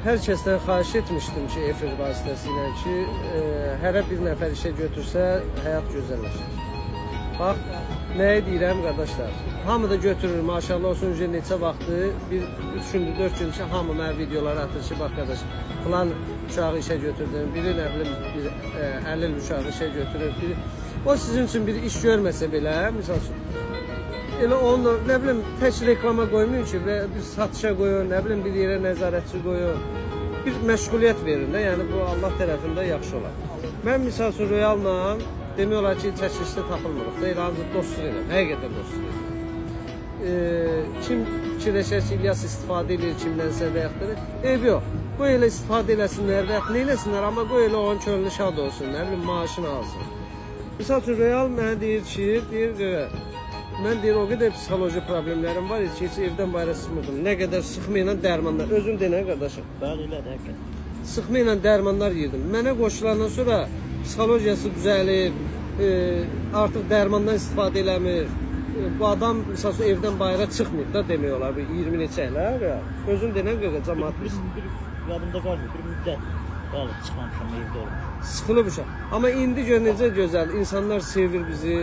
herkesten xahiş etmişdim ki efir vasitəsilə ki, hər bir nəfər işə götürsə həyat gözəlləşir. Bax, nəyi deyirəm qardaşlar? Hamı da götürür, maşallah olsun, neçə vaxtı, 3 gündür, 4 gündür ki, hamı mənə videolar atır ki, bax qardaş, falan uşağı işə götürdüm, biri nə bilim, bir 50 il uşağı işə götürür, biri... O sizin üçün bir iş görməsə belə, misal üçün, elə onu, nə bilim, tək reklama qoymayın ki, və bir satışa qoyun, nə bilim, bir yerə nəzarətçi qoyun, bir məşğuliyyət verin də, yəni bu Allah tərəfində yaxşı olar. Mən misal üçün Royalla demək olar ki, çəkilişdə tapılmırıq da, elə ancaq dostluq edir, həqiqətən dostluq edir. Kim fikirləşər ki, İlyas istifadə edir kimdənsə və yaxud da, eyb yox, qoy elə istifadə eləsinlər və yaxud nə eləsinlər, amma qoy elə onun könlü şad olsun, nə bilim, maaşını alsın. Misal üçün Royal mənə deyir ki, mən deyir, o qədər psixoloji problemlərim var ki, heç evdən bayra sıxmırdım. Nə qədər sıxma ilə dərmanlar, özüm denən qardaşım. Bəli, elədir, həqiqət. Sıxma ilə dərmanlar yedim. Mənə qoşulandan sonra psixologiyası düzəlib, artıq dərmandan istifadə eləmir. Bu adam, misal üçün, evdən bayra çıxmır da demək olar, 20 neçə ilə. Özüm denən qədər cəmaat biz. Bir yadımda qalmır, bir müddət qalıb çıxmamışam, evdə olmuş. Sıxılıb uşaq. Amma indi gör necə gözəl, insanlar sevir bizi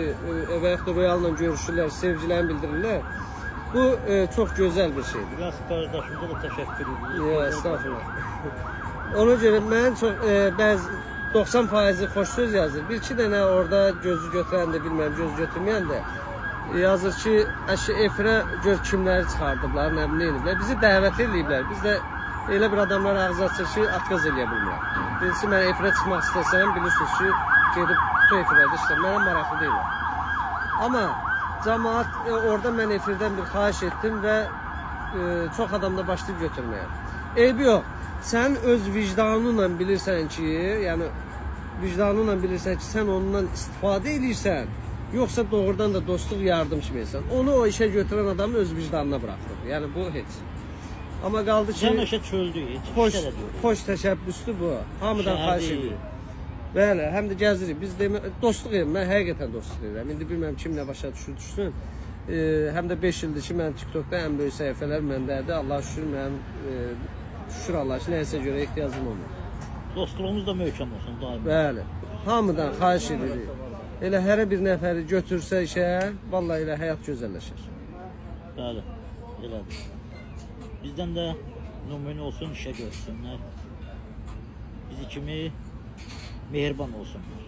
və yaxud da Royalla görüşürlər, sevgilərini bildirirlər. Bu çox gözəl bir şeydir. Biraz qardaşımıza da təşəkkür edirəm. Estağfurullah. Ona görə mən çox bəzi 90% xoş söz yazır. Bir iki dənə orada gözü götürən də bilmirəm, göz götürməyən də yazır ki, efirə gör kimləri çıxardıblar, nə bilim, eləyiblər. Bizi dəvət ediblər. Biz də elə bir adamlar ağzı açır ki, atqaz eləyə bilmirəm. Birisi mən efirə çıxmaq istəsəm, bilirsiniz ki, gedib bu efirədə işte, mənə maraqlı deyil. Amma cəmaat orada mən efirdən bir xahiş etdim və çox adam da başlayıb götürməyə. Eybi yox, sən öz vicdanınla bilirsən ki, yəni vicdanınla bilirsən ki, sən ondan istifadə edirsən, yoxsa doğrudan da dostluq yardım etmirsən. Onu o işə götürən adamın öz vicdanına buraxır. Yəni bu heç. Amma qaldı ki, Cəməşə çöldü, xoş təşəbbüsdür bu. Hamıdan xahiş edirik. Bəli, həm də gəzirik. Biz dostluq edirəm, mən həqiqətən dostluq edirəm. İndi bilmirəm kim nə başa düşsün. Həm də 5 ildir ki, mən TikTokda ən böyük səhifələr məndədir. Allah şükür, mənim şükür Allah ki, nəyəsə görə ehtiyacım olmur. Dostluğumuz da möhkəm olsun, daim. Bəli, hamıdan xahiş edirik. Elə hər bir nəfəri götürsə işə, vallahi elə həyat gözəlləşir. Bəli, elədir. Bizdən də nümunə olsun, işə görsünlər. Bizi kimi mehriban olsunlar.